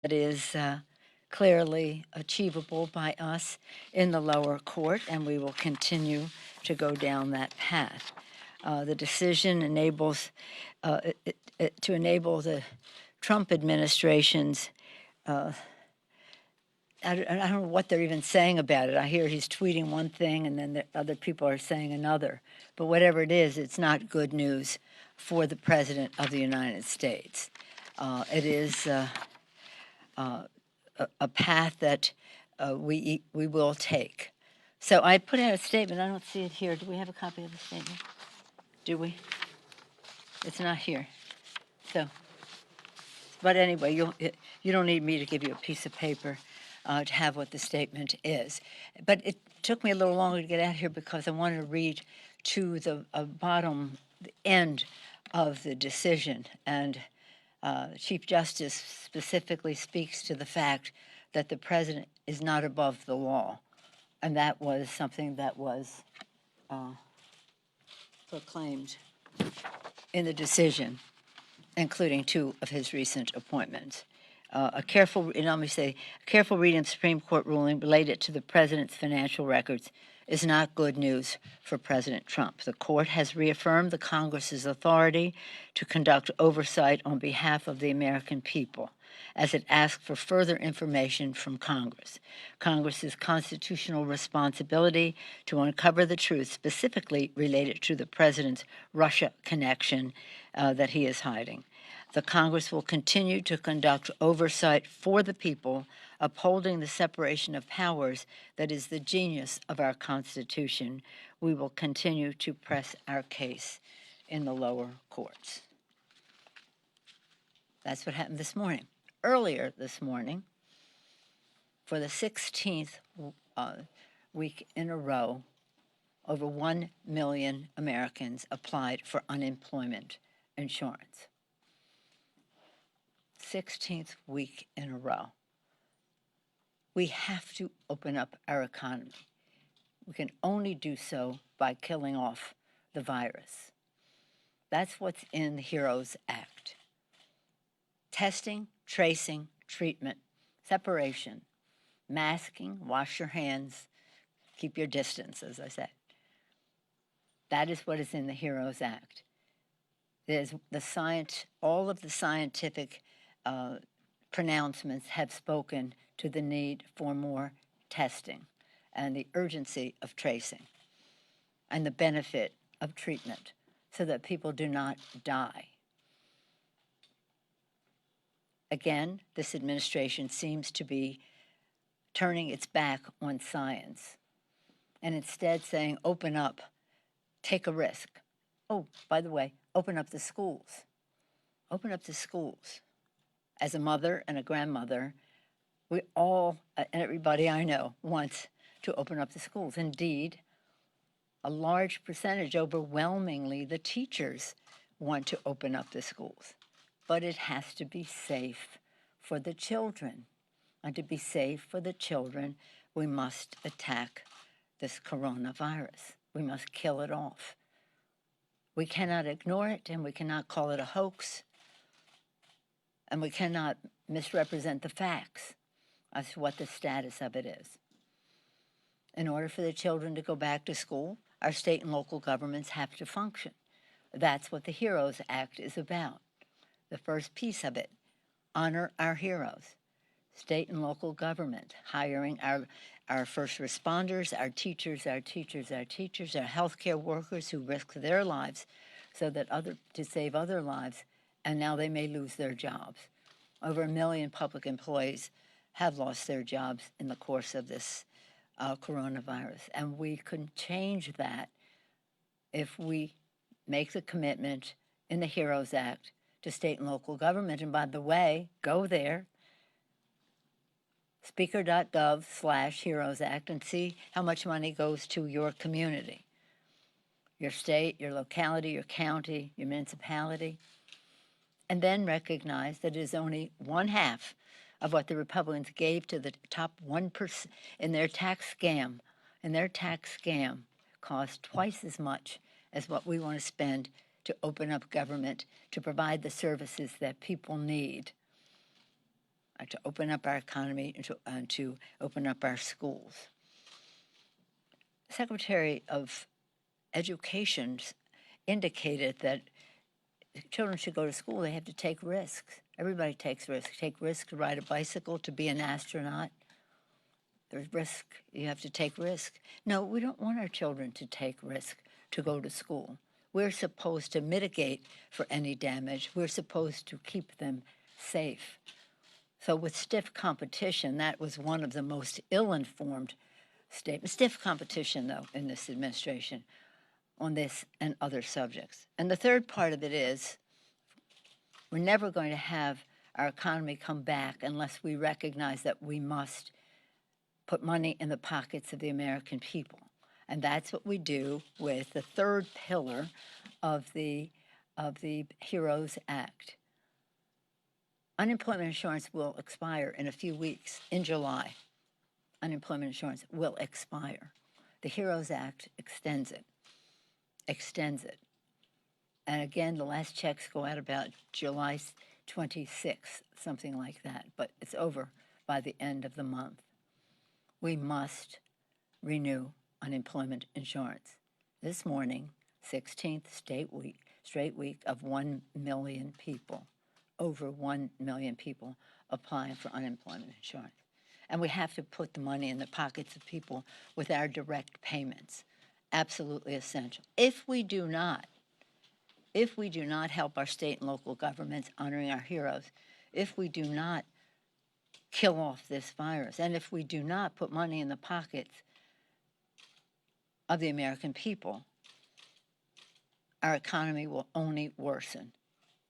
that is clearly achievable by us in the lower court, and we will continue to go down that path. The decision enables to enable the Trump administration's I don't know what they're even saying about it. I hear he's tweeting one thing and then the other people are saying another. But whatever it is, it's not good news for the President of the United States. It is a path that we will take. So I put out a statement. I don't see it here. Do we have a copy of the statement? Do we? It's not here. So, but anyway, you don't need me to give you a piece of paper to have what the statement is. But it took me a little longer to get out here because I wanted to read to the bottom, the end of the decision. And Chief Justice specifically speaks to the fact that the president is not above the law. And that was something that was proclaimed in the decision, including two of his recent appointments. A careful reading of the Supreme Court ruling related to the president's financial records is not good news for President Trump. The court has reaffirmed the Congress's authority to conduct oversight on behalf of the American people as it asked for further information from Congress. Congress's constitutional responsibility to uncover the truth specifically related to the president's Russia connection that he is hiding. The Congress will continue to conduct oversight for the people, upholding the separation of powers that is the genius of our Constitution. We will continue to press our case in the lower courts. That's what happened this morning. Earlier this morning, for the 16th week in a row, over 1 million Americans applied for unemployment insurance. 16th week in a row. We have to open up our economy. We can only do so by killing off the virus. That's what's in the HEROES Act. Testing, tracing, treatment, separation, masking, wash your hands, keep your distance, as I said. That is what is in the HEROES Act. There's all of the scientific pronouncements have spoken to the need for more testing and the urgency of tracing and the benefit of treatment so that people do not die. Again, this administration seems to be turning its back on science and instead saying, open up, take a risk. Oh, by the way, open up the schools. Open up the schools. As a mother and a grandmother, we all, and everybody I know, wants to open up the schools. Indeed, a large percentage, overwhelmingly, the teachers want to open up the schools. But it has to be safe for the children. And to be safe for the children, we must attack this coronavirus. We must kill it off. We cannot ignore it, and we cannot call it a hoax. And we cannot misrepresent the facts as to what the status of it is. In order for the children to go back to school, our state and local governments have to function. That's what the HEROES Act is about. The first piece of it, honor our heroes. State and local government, hiring our first responders, our teachers, our healthcare workers who risk their lives so that to save other lives, and now they may lose their jobs. Over 1 million public employees have lost their jobs in the course of this coronavirus. And we can change that if we make the commitment in the HEROES Act to state and local government. And by the way, go there, speaker.gov/HEROES Act, and see how much money goes to your community, your state, your locality, your county, your municipality. And then recognize that it is only 1/2 of what the Republicans gave to the top 1% in their tax scam. And their tax scam cost twice as much as what we want to spend to open up government, to provide the services that people need. to open up our economy and to open up our schools. Secretary of Education indicated that children should go to school. They have to take risks. Everybody takes risks. Take risks to ride a bicycle, to be an astronaut. There's risk. You have to take risk. No, we don't want our children to take risk to go to school. We're supposed to mitigate for any damage. We're supposed to keep them safe. So with stiff competition, that was one of the most ill-informed statements. Stiff competition, though, in this administration on this and other subjects. And the third part of it is we're never going to have our economy come back unless we recognize that we must put money in the pockets of the American people. And that's what we do with the third pillar of the HEROES Act. Unemployment insurance will expire in a few weeks, in July. Unemployment insurance will expire. The HEROES Act extends it. And again, the last checks go out about July 26th, something like that, but it's over by the end of the month. We must renew unemployment insurance. This morning, 16th straight week of 1 million people, over 1 million people applying for unemployment insurance. And we have to put the money in the pockets of people with our direct payments. Absolutely essential. If we do not help our state and local governments honoring our heroes, if we do not kill off this virus, and if we do not put money in the pockets of the American people, our economy will only worsen.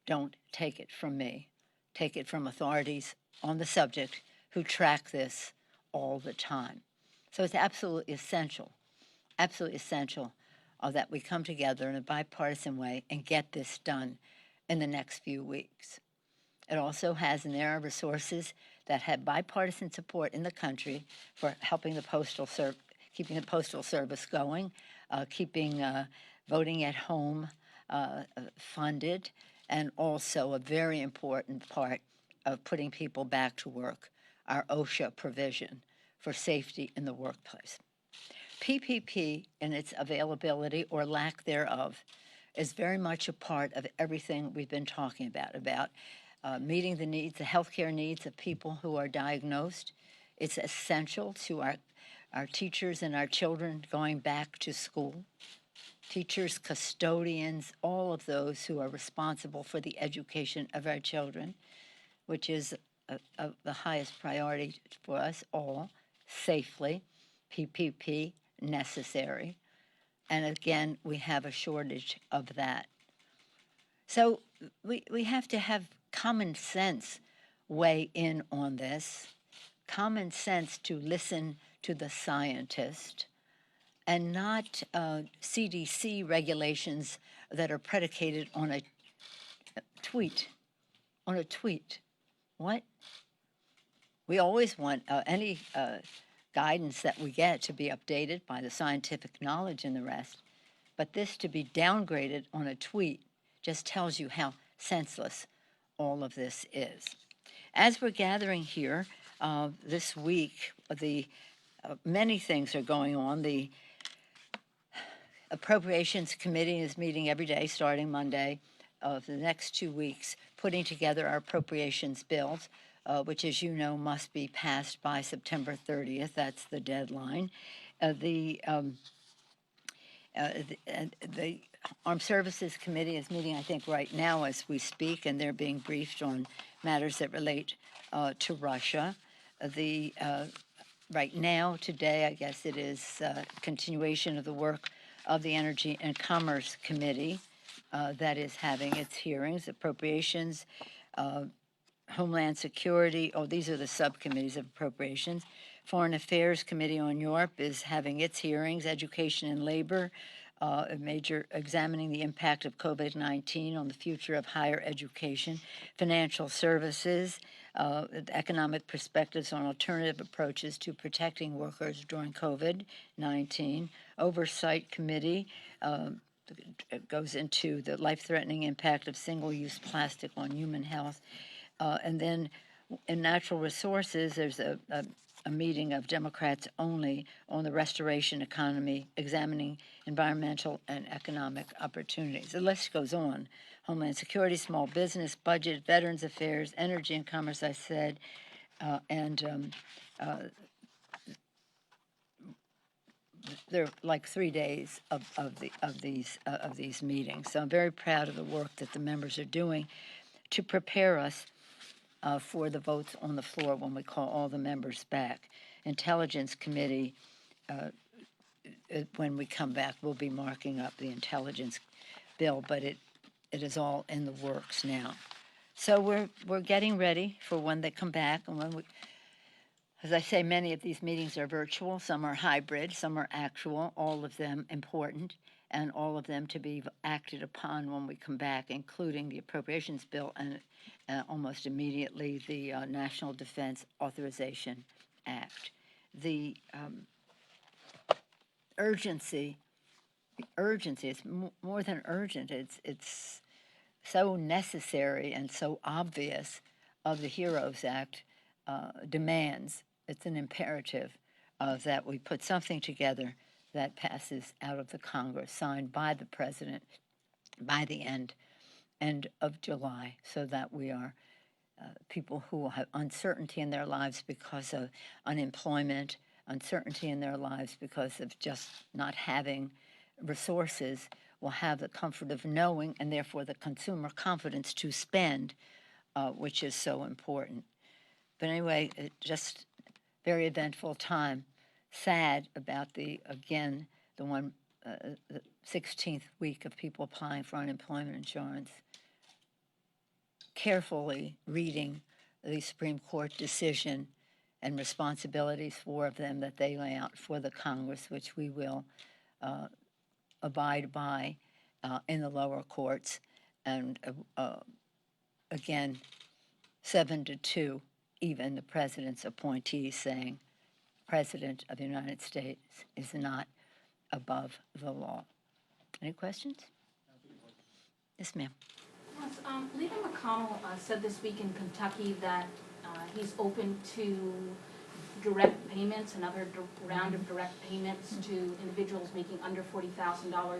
Don't take it from me. Take it from authorities on the subject who track this all the time. So it's absolutely essential that we come together in a bipartisan way and get this done in the next few weeks. It also has in there resources that have bipartisan support in the country for helping the keeping the Postal Service going, keeping voting at home funded, and also a very important part of putting people back to work, our OSHA provision for safety in the workplace. PPP and its availability or lack thereof is very much a part of everything we've been talking about meeting the needs, the healthcare needs of people who are diagnosed. It's essential to our teachers and our children going back to school. Teachers, custodians, all of those who are responsible for the education of our children, which is the highest priority for us all, safely. PPP necessary. And again, we have a shortage of that. So we have to have common sense weigh in on this, common sense to listen to the scientist, and not CDC regulations that are predicated on a tweet. What? We always want any guidance that we get to be updated by the scientific knowledge and the rest. But this to be downgraded on a tweet just tells you how senseless all of this is. As we're gathering here this week, many things are going on. The Appropriations Committee is meeting every day starting Monday of the next 2 weeks, putting together our appropriations bills, which, as you know, must be passed by September 30th. That's the deadline. The Armed Services Committee is meeting, I think, right now as we speak, and they're being briefed on matters that relate to Russia. Right now, today, I guess it is continuation of the work of the Energy and Commerce Committee that is having its hearings. Appropriations, Homeland Security, these are the subcommittees of appropriations. Foreign Affairs Committee on Europe is having its hearings. Education and Labor, examining the impact of COVID-19 on the future of higher education. Financial Services, economic perspectives on alternative approaches to protecting workers during COVID-19. Oversight Committee goes into the life-threatening impact of single-use plastic on human health. And then In natural resources, there's a meeting of Democrats only on the restoration economy, examining environmental and economic opportunities. The list goes on. Homeland Security, small business, budget, Veterans Affairs, energy and commerce, I said, and there are like 3 days of these meetings. So I'm very proud of the work that the members are doing to prepare us for the votes on the floor when we call all the members back. Intelligence Committee, when we come back, we'll be marking up the intelligence bill, but it is all in the works now. So we're getting ready for when they come back, and when we, as I say, many of these meetings are virtual, some are hybrid, some are actual, all of them important, and all of them to be acted upon when we come back, including the appropriations bill and almost immediately the National Defense Authorization Act. The urgency is more than urgent. It's so necessary and so obvious of the HEROES Act demands. It's an imperative that we put something together that passes out of the Congress, signed by the President by the end of July, so that we are people who will have uncertainty in their lives because of unemployment, uncertainty in their lives because of just not having resources, will have the comfort of knowing, and therefore the consumer confidence to spend, which is so important. But anyway, just very eventful time. Sad about the 16th week of people applying for unemployment insurance. Carefully reading the Supreme Court decision and responsibilities, 4 of them that they lay out for the Congress, which we will abide by in the lower courts. And again, 7-2, even the president's appointees saying, President of the United States is not above the law. Any questions? Yes, ma'am. Yes, Leader McConnell said this week in Kentucky that he's open to direct payments, another round of direct payments to individuals making under $40,000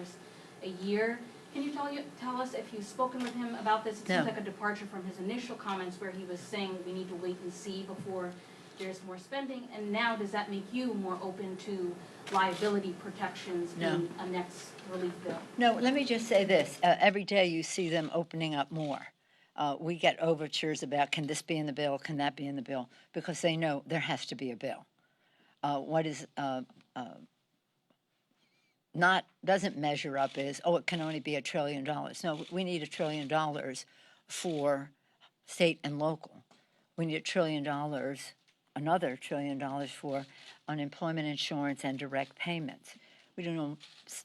a year. Can you tell us if you've spoken with him about this? It seems like a departure from his initial comments where he was saying we need to wait and see before there's more spending. And now does that make you more open to liability protections in a next relief bill? No, let me just say this. Every day you see them opening up more. We get overtures about, can this be in the bill, can that be in the bill, because they know there has to be a bill. What is doesn't measure up is, it can only be $1 trillion. No, we need $1 trillion for state and local. We need $1 trillion, another $1 trillion for unemployment insurance and direct payments. We don't know,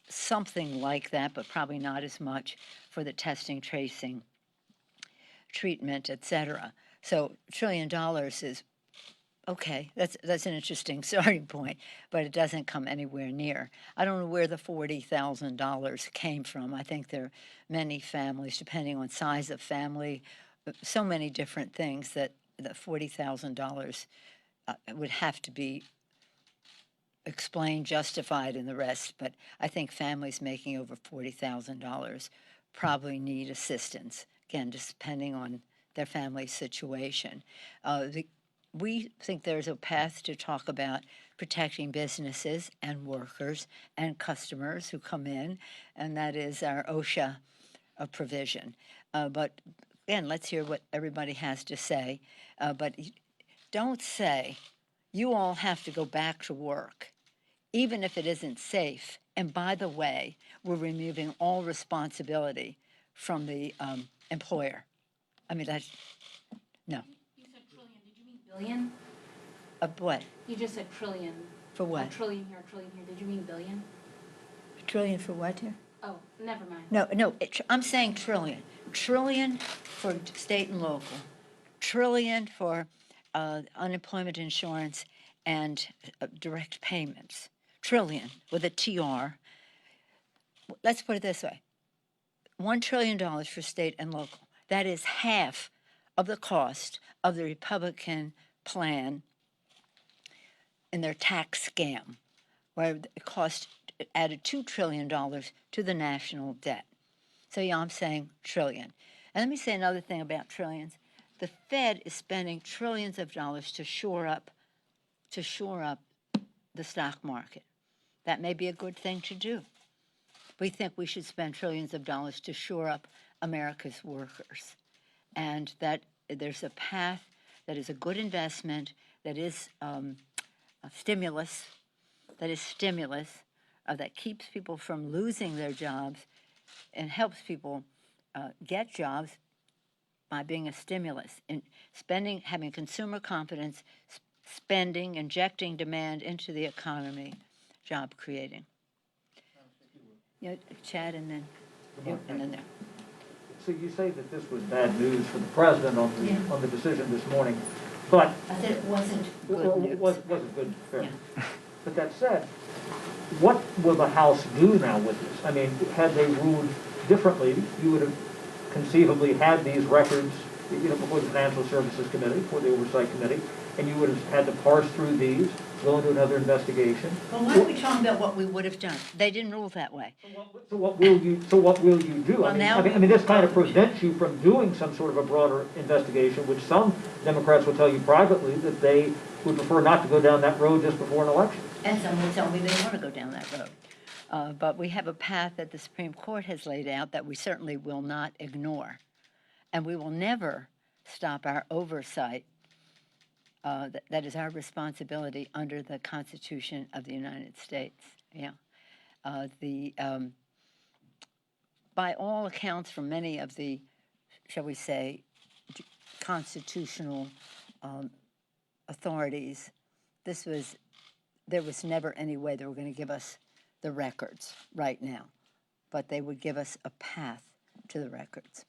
something like that, but probably not as much for the testing, tracing, treatment, etc. So $1 trillion is okay. That's an interesting starting point, but it doesn't come anywhere near. I don't know where the $40,000 came from. I think there are many families, depending on size of family, so many different things that the $40,000 would have to be explained, justified, and the rest. But I think families making over $40,000 probably need assistance. Again, just depending on their family situation. We think there's a path to talk about protecting businesses and workers and customers who come in, and that is our OSHA provision. But again, let's hear what everybody has to say. But don't say, you all have to go back to work, even if it isn't safe. And by the way, we're removing all responsibility from the employer. I mean, that's, no. You said trillion. Did you mean billion? Of what? You just said trillion. For what? A trillion here, a trillion here. Did you mean billion? $1 trillion for what here? Oh, never mind. No, I'm saying trillion. Trillion for state and local. Trillion for unemployment insurance and direct payments. Trillion with a TR. Let's put it this way. $1 trillion for state and local. That is half of the cost of the Republican plan in their tax scam, where it added $2 trillion to the national debt. So yeah, I'm saying trillion. And let me say another thing about trillions. The Fed is spending trillions of dollars to shore up the stock market. That may be a good thing to do. We think we should spend trillions of dollars to shore up America's workers, and that there's a path that is a good investment, that is a stimulus, that keeps people from losing their jobs and helps people get jobs by being a stimulus in spending, having consumer confidence, spending, injecting demand into the economy, job creating. Yeah, Chad, and then you, and then there. So you say that this was bad news for the president on the decision this morning, but I said it wasn't good well, news. wasn't good, fair. Yeah. But that said, what will the House do now with this? I mean, had they ruled differently, you would have conceivably had these records, before the Financial Services Committee, before the Oversight Committee, and you would have had to parse through these, go into another investigation. Well, why are we talking about what we would have done? They didn't rule that way. So what will you do? Well, now I mean, this kind of prevents you from doing some sort of a broader investigation, which some Democrats will tell you privately that they would prefer not to go down that road just before an election. And some will tell me they want to go down that road. But we have a path that the Supreme Court has laid out that we certainly will not ignore. And we will never stop our oversight. That is our responsibility under the Constitution of the United States. Yeah. By all accounts, from many of the, shall we say, constitutional authorities, there was never any way they were going to give us the records right now, but they would give us a path to the records.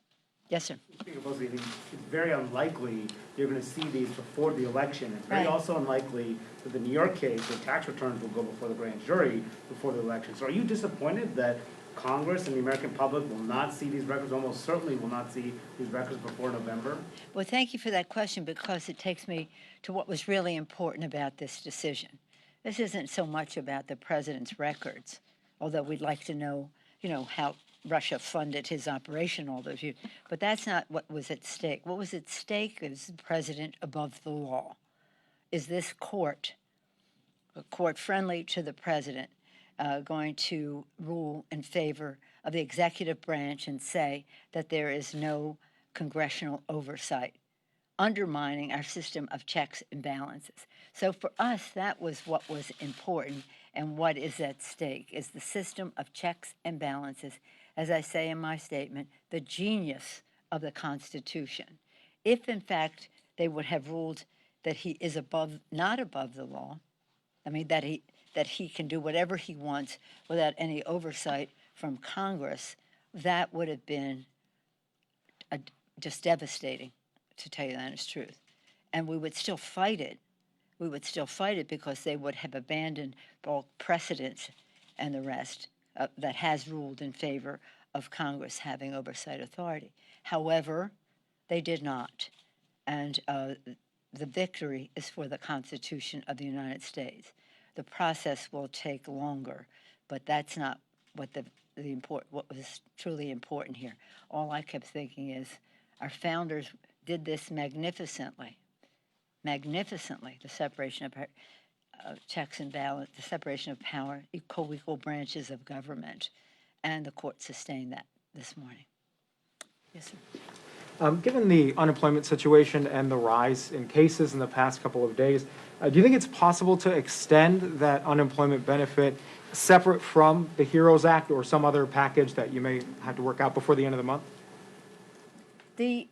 Yes, sir. Speaking of Pelosi, I think it's very unlikely you're going to see these before the election. It's very Right. also unlikely that the New York case, the tax returns will go before the grand jury before the election. So are you disappointed that Congress and the American public will not see these records, almost certainly will not see these records before November? Well, thank you for that question, because it takes me to what was really important about this decision. This isn't so much about the president's records, although we'd like to know, how Russia funded his operation all those years. But that's not what was at stake. What was at stake is the president above the law. Is this court, a court friendly to the president, going to rule in favor of the executive branch and say that there is no congressional oversight, undermining our system of checks and balances? So for us, that was what was important, and what is at stake is the system of checks and balances. As I say in my statement, the genius of the Constitution. If, in fact, they would have ruled that he is not above the law, I mean, that he can do whatever he wants without any oversight from Congress, that would have been just devastating, to tell you the honest truth. And we would still fight it. We would still fight it because they would have abandoned all precedents and the rest that has ruled in favor of Congress having oversight authority. However, they did not. And the victory is for the Constitution of the United States. The process will take longer, but that's not what what was truly important here. All I kept thinking is our founders did this magnificently, the separation of checks and balance, the separation of power, co-equal branches of government, and the court sustained that this morning. Yes, sir. Given the unemployment situation and the rise in cases in the past couple of days, do you think it's possible to extend that unemployment benefit separate from the HEROES Act or some other package that you may have to work out before the end of the month? The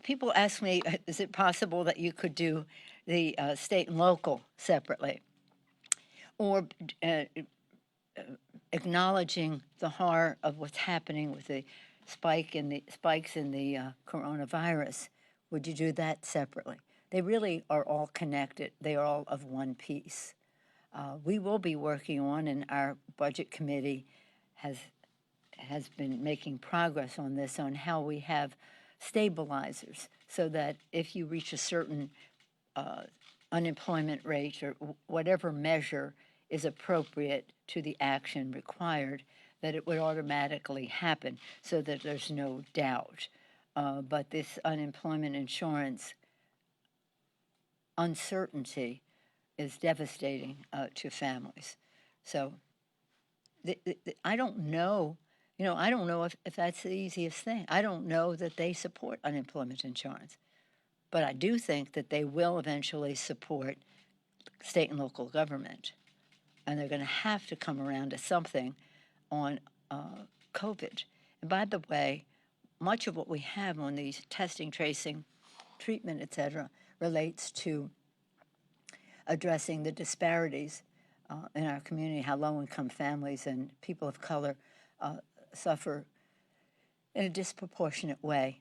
people ask me, is it possible that you could do the state and local separately, or acknowledging the horror of what's happening with the spikes in the coronavirus? Would you do that separately? They really are all connected. They are all of one piece. We will be working on, and our budget committee has been making progress on this, on how we have stabilizers so that if you reach a certain unemployment rate or whatever measure is appropriate to the action required, that it would automatically happen so that there's no doubt. But this unemployment insurance uncertainty is devastating to families. So I don't know, I don't know if that's the easiest thing. I don't know that they support unemployment insurance. But I do think that they will eventually support state and local government. And they're going to have to come around to something on COVID. And by the way, much of what we have on these testing, tracing, treatment, et cetera, relates to addressing the disparities in our community, how low-income families and people of color suffer in a disproportionate way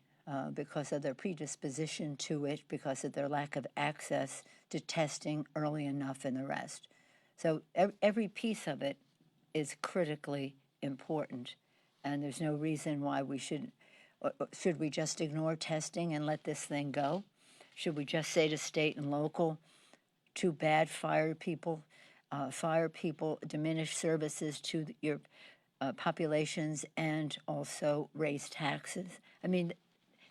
because of their predisposition to it, because of their lack of access to testing early enough and the rest. So every piece of it is critically important, and there's no reason why we should we just ignore testing and let this thing go? Should we just say to state and local, too bad, fire people, diminish services to your populations, and also raise taxes? I mean,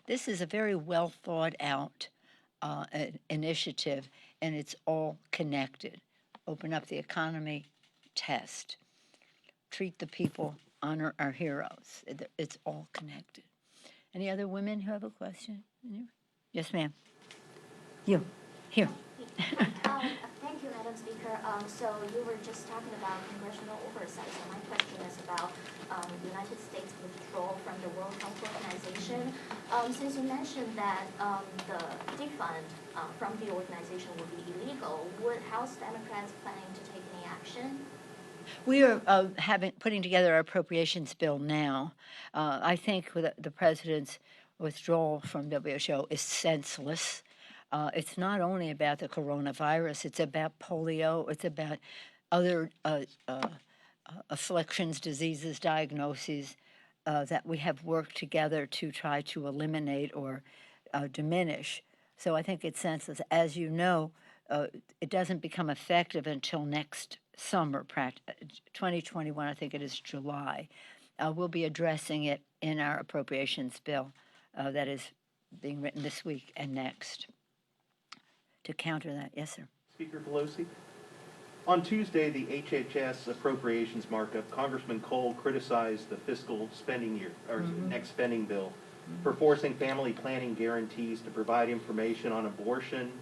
this is a very well thought out initiative, and it's all connected. Open up the economy, test, treat the people, honor our heroes. It's all connected. Any other women who have a question? Yes, ma'am. You, here. Thank you, Madam Speaker. So you were just talking about congressional oversight. So my question is about the United States withdrawal from the World Health Organization. Since you mentioned that the defund from the organization would be illegal, would House Democrats planning to take any action? We are putting together our appropriations bill now. I think the president's withdrawal from WHO is senseless. It's not only about the coronavirus, it's about polio, it's about other afflictions, diseases, diagnoses that we have worked together to try to eliminate or diminish. So I think it's senseless. As you know, it doesn't become effective until next summer, 2021, I think it is July. We'll be addressing it in our appropriations bill that is being written this week and next to counter that. Yes, sir. Speaker Pelosi, on Tuesday, the HHS appropriations markup, Congressman Cole criticized the fiscal spending year, or next spending bill, for forcing family planning guarantees to provide information on abortion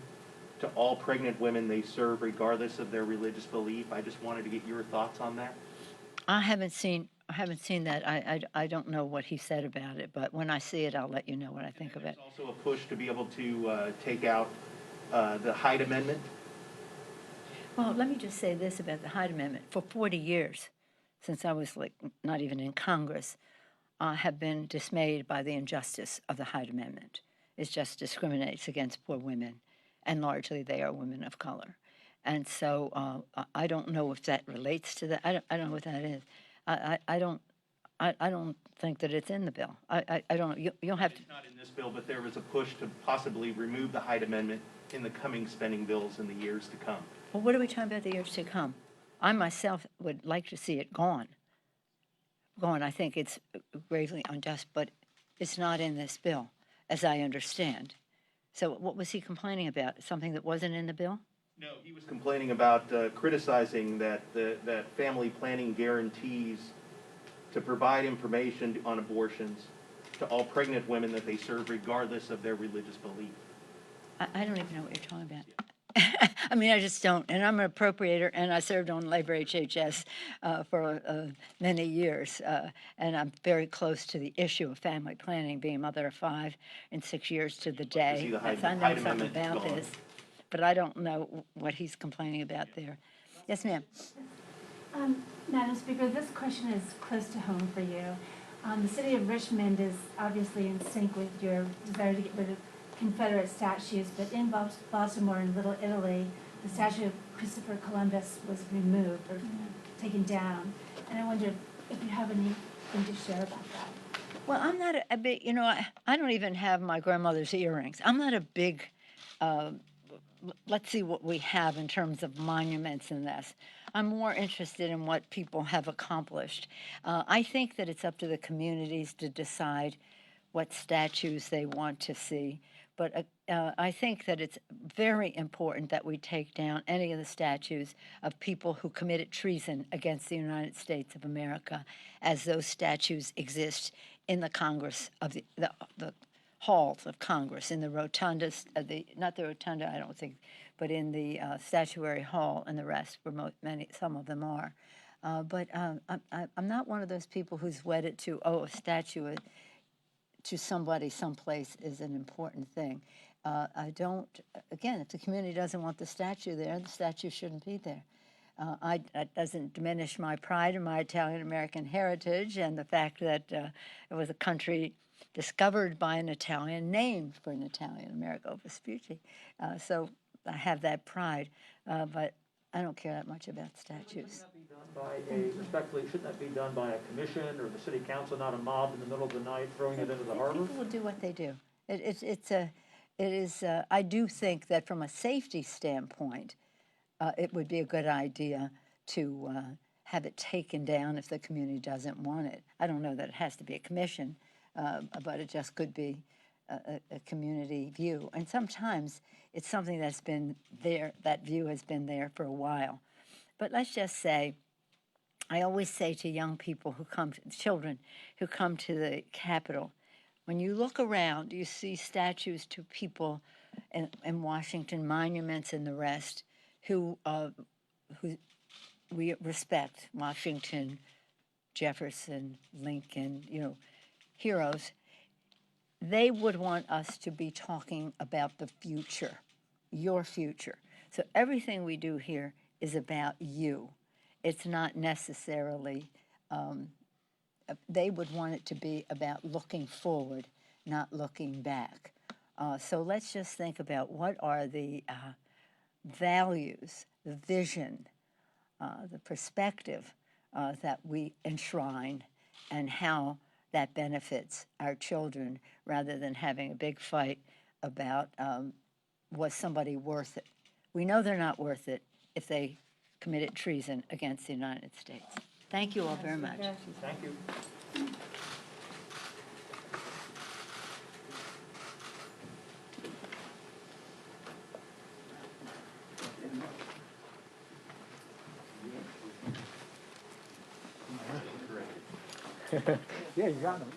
to all pregnant women they serve, regardless of their religious belief. I just wanted to get your thoughts on that. I haven't seen that. I don't know what he said about it, but when I see it, I'll let you know what I think of it. There's also a push to be able to take out the Hyde Amendment. Well, let me just say this about the Hyde Amendment. For 40 years, since I was not even in Congress, I have been dismayed by the injustice of the Hyde Amendment. It just discriminates against poor women, and largely they are women of color. And so I don't know if that relates to that. I don't know what that is. I don't think that it's in the bill. I don't know. You'll have to. It's not in this bill, but there was a push to possibly remove the Hyde Amendment in the coming spending bills in the years to come. Well, what are we talking about the years to come? I myself would like to see it gone. I think it's gravely unjust, but it's not in this bill, as I understand. So what was he complaining about? Something that wasn't in the bill? No, he was complaining about criticizing that that family planning guarantees to provide information on abortions to all pregnant women that they serve, regardless of their religious belief. I don't even know what you're talking about. I mean, I just don't. And I'm an appropriator, and I served on Labor HHS for many years. And I'm very close to the issue of family planning, being a mother of 5 in 6 years to the day. Hyde I know something Amendment about gone. this, but I don't know what he's complaining about there. Yes, ma'am. Madam Speaker, this question is close to home for you. The city of Richmond is obviously in sync with your desire to get rid of Confederate statues, but in Baltimore and Little Italy, the statue of Christopher Columbus was removed or taken down. And I wonder if you have anything to share about that. Well, I'm not a big, I don't even have my grandmother's earrings. I'm not a big, let's see what we have in terms of monuments in this. I'm more interested in what people have accomplished. I think that it's up to the communities to decide what statues they want to see. But I think that it's very important that we take down any of the statues of people who committed treason against the United States of America, as those statues exist in the Congress of the halls of Congress, in the rotundas, not the rotunda, I don't think, but in the statuary hall and the rest, where some of them are. But I'm not one of those people who's wedded to, a statue to somebody someplace is an important thing. I don't, again, if the community doesn't want the statue there, the statue shouldn't be there. That doesn't diminish my pride in my Italian American heritage and the fact that it was a country discovered by an Italian, named for an Italian, Amerigo Vespucci. So I have that pride, but I don't care that much about statues. Respectfully, shouldn't that be done by a commission or the city council, not a mob in the middle of the night throwing it into the harbor? People will do what they do. I do think that from a safety standpoint, it would be a good idea to have it taken down if the community doesn't want it. I don't know that it has to be a commission, but it just could be a community view. And sometimes it's something that's been there, that view has been there for a while. But let's just say, I always say to young people children who come to the Capitol, when you look around, you see statues to people in Washington, monuments and the rest, who we respect, Washington, Jefferson, Lincoln, heroes. They would want us to be talking about the future, your future. So everything we do here is about you. It's not necessarily, they would want it to be about looking forward, not looking back. So let's just think about what are the values, the vision, the perspective that we enshrine, and how that benefits our children, rather than having a big fight about was somebody worth it. We know they're not worth it if they committed treason against the United States. Thank you all very much. Thank you. Yeah, you got them,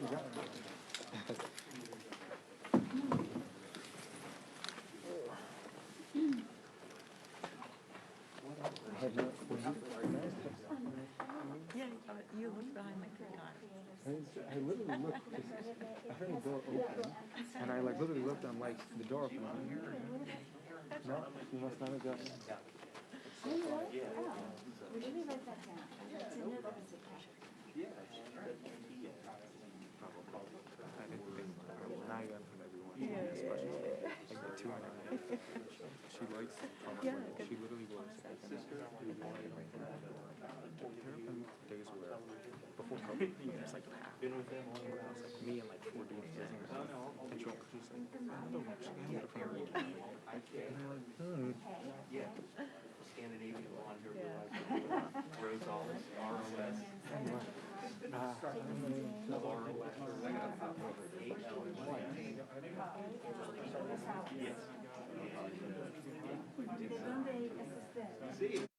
You look behind my curtain. I literally looked, I heard the door open, and I literally looked, I'm like, the door open. No, you must not have done it. Now you got it from everyone. Especially like the 2 and a half. She likes she literally was. There have been days where before COVID, it's like half. Been with them all year. It's like me and like 4 dudes visiting her. And she's like, I don't know, she handed it from her. And I'm like, Yeah. Scandinavian laundry, Rosales, ROS. Yes.